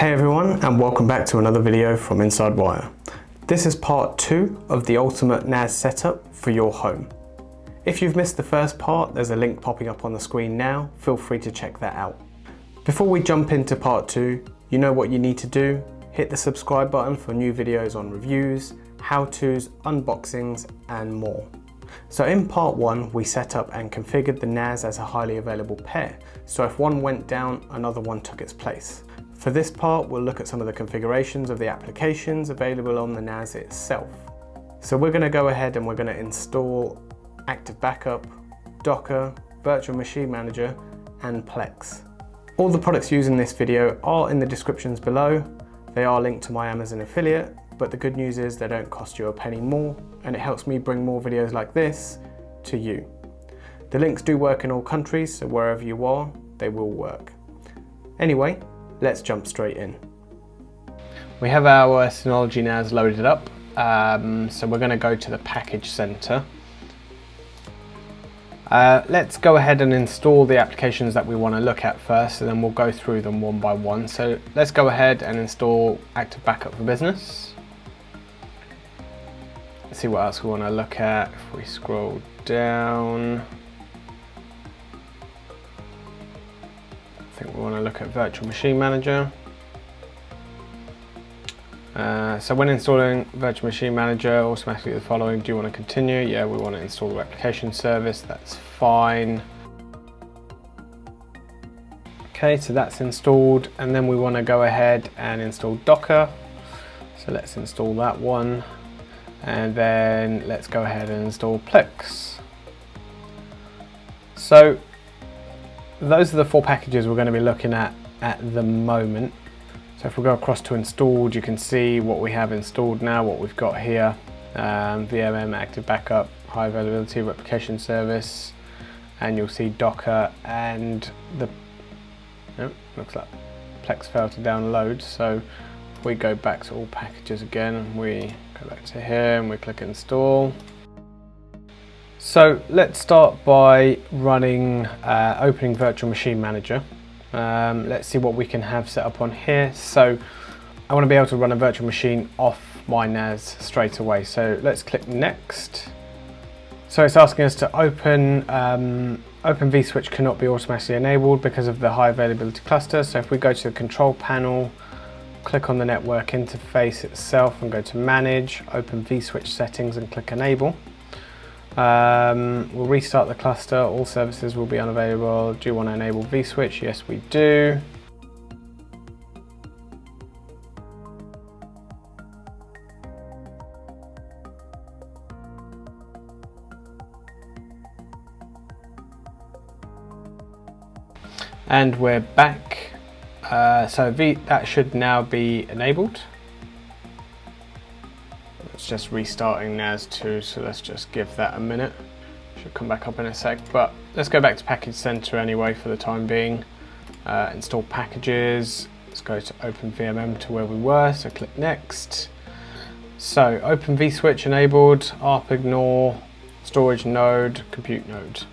Hey everyone, and welcome back to another video from Inside Wire. This is part 2 of the ultimate NAS setup for your home. If you've missed the first part, there's a link popping up on the screen now. Feel free to check that out. Before we jump into part 2, you know what you need to do. Hit the subscribe button for new videos on reviews, how-tos, unboxings, and more. So in part 1, we set up and configured the NAS as a highly available pair. So if one went down, another one took its place. For this part, we'll look at some of the configurations of the applications available on the NAS itself. So we're going to go ahead and we're going to install Active Backup, Docker, Virtual Machine Manager, and Plex. All the products used in this video are in the descriptions below. They are linked to my Amazon affiliate, but the good news is they don't cost you a penny more, and it helps me bring more videos like this to you. The links do work in all countries, so wherever you are, they will work. Anyway, let's jump straight in. We have our Synology NAS loaded up, so we're going to go to the package center. Let's go ahead and install the applications that we want to look at first, and then we'll go through them one by one. So let's go ahead and install Active Backup for Business. Let's see what else we want to look at. If we scroll down, I think we want to look at Virtual Machine Manager. So when installing Virtual Machine Manager, automatically the following. Do you want to continue? Yeah, we want to install the replication service. That's fine. Okay, so that's installed, and then we want to go ahead and install Docker. So let's install that one, and then let's go ahead and install Plex. So those are the 4 packages we're going to be looking at the moment. So if we go across to installed, you can see what we have installed now, what we've got here. VMM, Active Backup, High Availability Replication Service, and you'll see Docker and the, looks like Plex failed to download. So if we go back to all packages again, we go back to here and we click install. So let's start by running, opening Virtual Machine Manager. Let's see what we can have set up on here. So I want to be able to run a virtual machine off my NAS straight away. So let's click next. So it's asking us to open vSwitch cannot be automatically enabled because of the high availability cluster. So if we go to the control panel, click on the network interface itself and go to manage, open vSwitch settings and click enable. We'll restart the cluster, all services will be unavailable. Do you want to enable vSwitch? Yes, we do. And we're back. So that should now be enabled. It's just restarting NAS 2, so let's just give that a minute. Should come back up in a sec, but let's go back to Package Center anyway for the time being. Install packages. Let's go to Open VMM to where we were, so click Next. So Open vSwitch enabled, ARP ignore, storage node, compute node.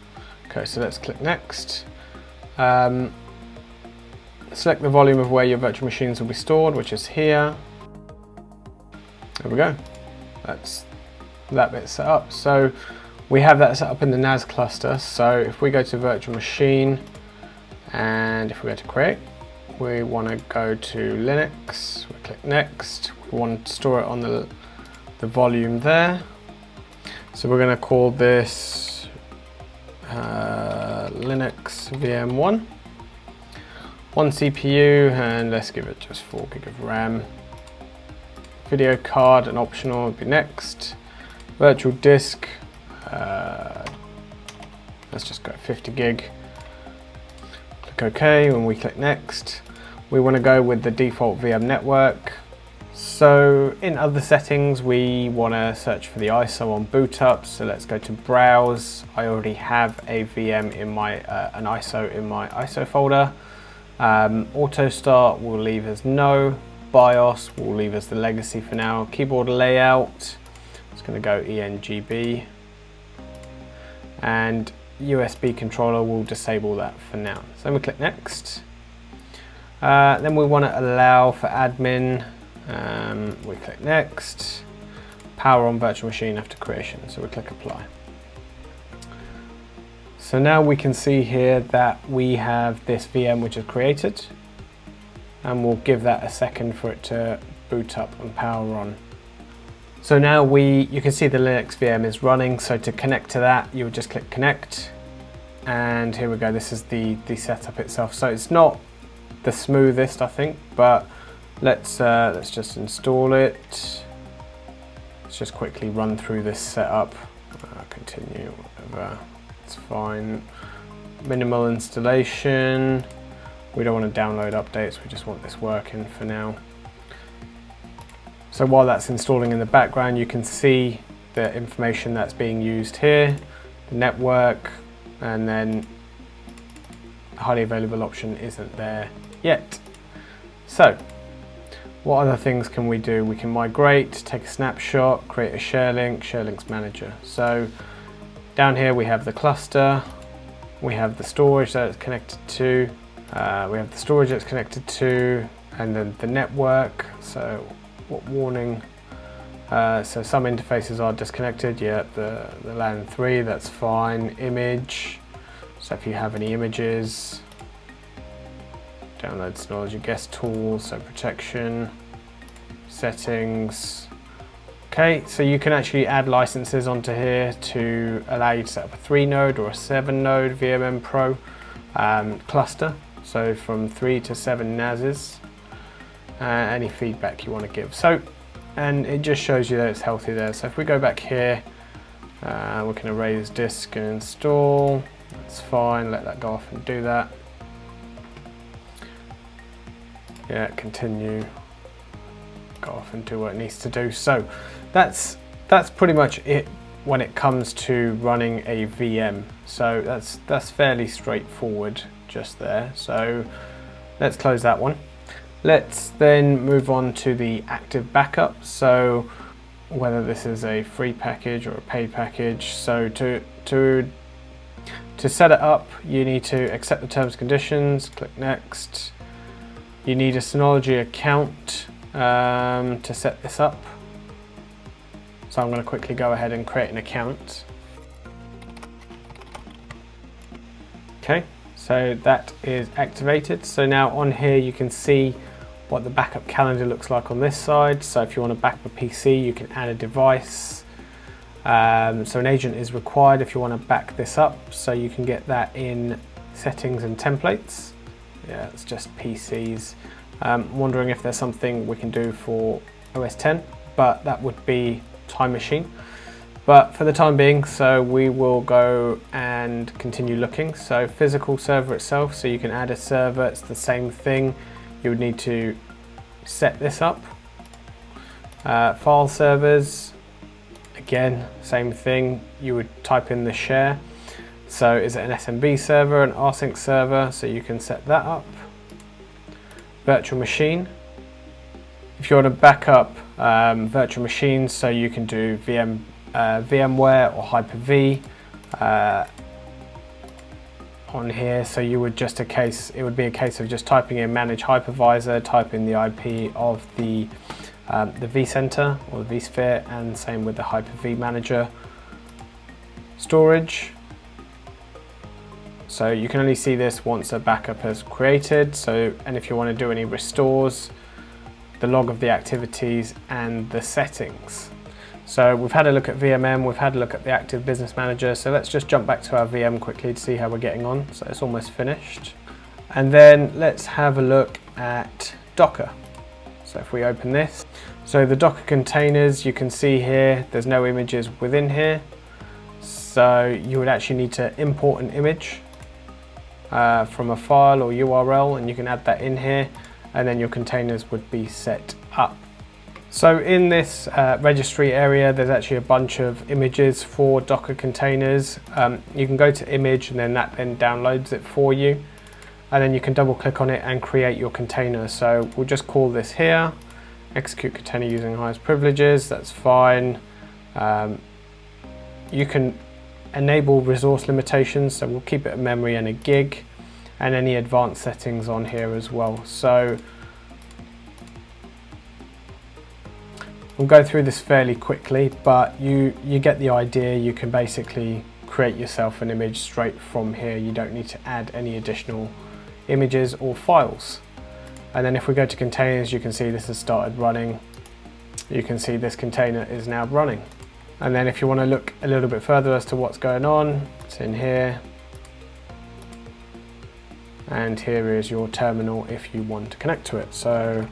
Okay, so let's click Next. Select the volume of where your virtual machines will be stored, which is here. There we go. That's that bit set up. So we have that set up in the NAS cluster. So if we go to virtual machine and if we go to create, we want to go to Linux, we click next. We want to store it on the volume there. So we're going to call this Linux VM1. 1 CPU, and let's give it just 4 gig of RAM. Video card and optional would be next. Virtual disk, let's just go 50 gig. Click OK. When we click next, we want to go with the default VM network. So in other settings, we want to search for the ISO on boot up. So let's go to browse. I already have a VM in my an ISO in my ISO folder. Auto start will leave as no. BIOS will leave as the legacy for now. Keyboard layout, it's going to go ENGB. And USB controller will disable that for now. So we click next. Then we want to allow for admin. We click next. Power on virtual machine after creation, so we click apply. So now we can see here that we have this VM which is created, and we'll give that a second for it to boot up and power on. So now you can see the Linux VM is running, so to connect to that you would just click connect, and here we go, this is the setup itself. So it's not the smoothest, I think, but let's just install it. Let's just quickly run through this setup. Continue, whatever, it's fine. Minimal installation. We don't want to download updates, we just want this working for now. So while that's installing in the background, you can see the information that's being used here, the network, and then the highly available option isn't there yet. So what other things can we do? We can migrate, take a snapshot, create a share link, share links manager. So down here we have the cluster, we have the storage that it's connected to, and then the network. So what warning? So some interfaces are disconnected. Yeah, the LAN 3, that's fine. Image. So if you have any images, download Synology guest tools, so protection, settings. Okay, so you can actually add licenses onto here to allow you to set up a 3-node or a 7-node VMM Pro cluster. So from 3 to 7 NASs. Any feedback you want to give. So, and it just shows you that it's healthy there. So if we go back here, we can erase disk and install. That's fine, let that go off and do that. Yeah, continue, go off and do what it needs to do. So that's pretty much it when it comes to running a VM. So that's fairly straightforward just there. So let's close that one. Let's then move on to the active backup. So whether this is a free package or a paid package. So to set it up, you need to accept the terms and conditions, click next. You need a Synology account to set this up. So I'm going to quickly go ahead and create an account. Okay, so that is activated. So now on here you can see what the backup calendar looks like on this side. So if you want to back up a PC, you can add a device. So an agent is required if you want to back this up. So you can get that in settings and templates. Yeah, it's just PCs. Wondering if there's something we can do for OS X, but that would be Time Machine. But for the time being, so we will go and continue looking. So physical server itself, so you can add a server, it's the same thing. You would need to set this up. File servers, again, same thing. You would type in the share. So is it an SMB server, an rsync server? So you can set that up. Virtual machine. If you want to back up virtual machines, so you can do VMware or Hyper-V on here. So you would it would be a case of just typing in manage hypervisor, type in the IP of the vCenter or the vSphere, and same with the Hyper-V manager. Storage. So you can only see this once a backup is created. So, and if you want to do any restores, the log of the activities and the settings. So we've had a look at VMM, we've had a look at the Active Business Manager. So let's just jump back to our VM quickly to see how we're getting on. So it's almost finished. And then let's have a look at Docker. So if we open this, so the Docker containers, you can see here, there's no images within here. So you would actually need to import an image from a file or URL, and you can add that in here, and then your containers would be set up. So in this registry area, there's actually a bunch of images for Docker containers. You can go to image, and then that then downloads it for you, and then you can double click on it and create your container. So we'll just call this here, execute container using highest privileges, that's fine. You can enable resource limitations, so we'll keep it a memory and a gig. and any advanced settings on here as well. So we'll go through this fairly quickly, but you get the idea. You can basically create yourself an image straight from here. You don't need to add any additional images or files. And then if we go to containers, you can see this has started running. You can see this container is now running. And then if you want to look a little bit further as to what's going on, it's in here. And here is your terminal if you want to connect to it. So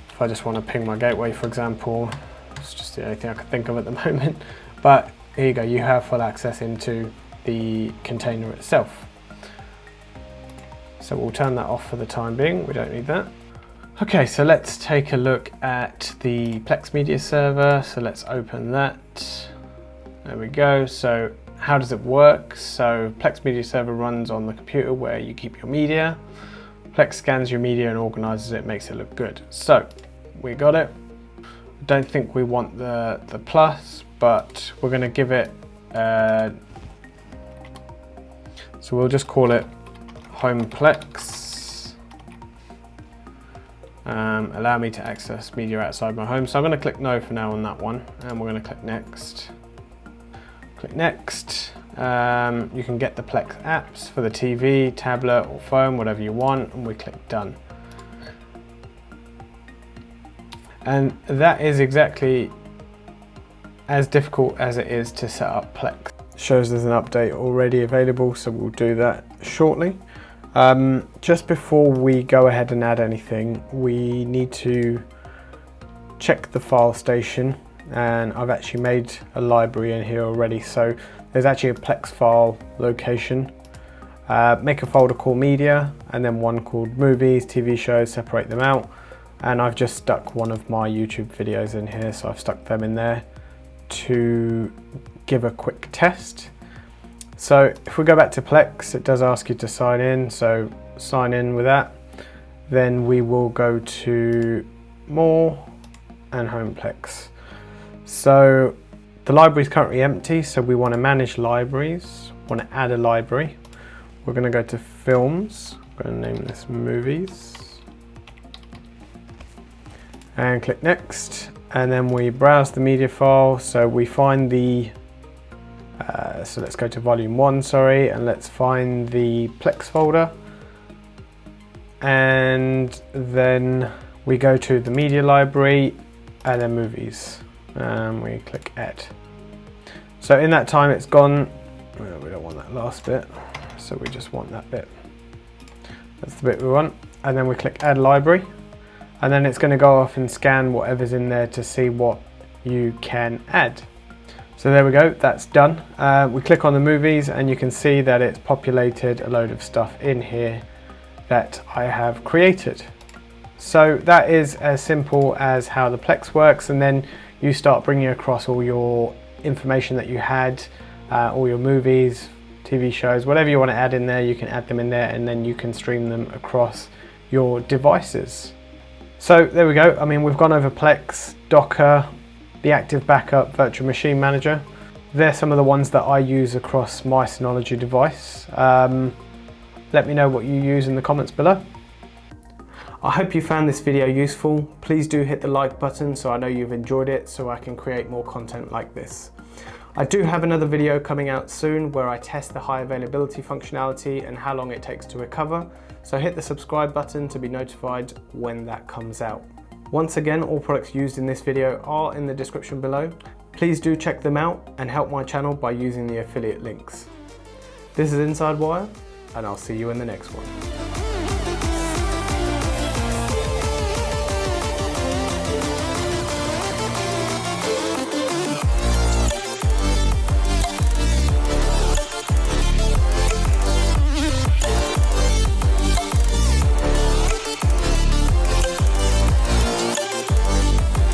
if I just want to ping my gateway, for example, it's just the only thing I can think of at the moment. But here you go, you have full access into the container itself. So we'll turn that off for the time being, we don't need that. Okay, so let's take a look at the Plex media server. So let's open that. There we go. So how does it work? So Plex media server runs on the computer where you keep your media. Plex scans your media and organizes it, makes it look good. So we got it. I don't think we want the plus, but we're going to give it, so we'll just call it Home Plex. Allow me to access media outside my home. So I'm going to click no for now on that one, and we're going to click next. Click next. You can get the Plex apps for the TV, tablet or phone, whatever you want, and we click done. And that is exactly as difficult as it is to set up Plex. Shows there's an update already available, so we'll do that shortly. Just before we go ahead and add anything, we need to check the file station, and I've actually made a library in here already. So there's actually a Plex file location. Make a folder called media and then one called movies, TV shows, separate them out. And I've just stuck one of my YouTube videos in here, so I've stuck them in there to give a quick test. So if we go back to Plex, it does ask you to sign in, so sign in with that. Then we will go to More and Home Plex. So the library is currently empty, so we want to manage libraries, want to add a library. We're going to go to Films, we're going to name this Movies. And click next, and then we browse the media file. So we find the, so let's go to volume 1, sorry, and let's find the Plex folder. And then we go to the media library and then movies, and we click add. So in that time it's gone, well, we don't want that last bit, so we just want that bit. That's the bit we want. And then we click add library. And then it's going to go off and scan whatever's in there to see what you can add. So there we go, that's done. We click on the movies and you can see that it's populated a load of stuff in here that I have created. So that is as simple as how the Plex works, and then you start bringing across all your information that you had, all your movies, TV shows, whatever you want to add in there, you can add them in there, and then you can stream them across your devices. So there we go. I mean, we've gone over Plex, Docker, the Active Backup, Virtual Machine Manager. They're some of the ones that I use across my Synology device. Let me know what you use in the comments below. I hope you found this video useful. Please do hit the like button so I know you've enjoyed it, so I can create more content like this. I do have another video coming out soon where I test the high availability functionality and how long it takes to recover. So hit the subscribe button to be notified when that comes out. Once again, all products used in this video are in the description below. Please do check them out and help my channel by using the affiliate links. This is Inside Wire, and I'll see you in the next one.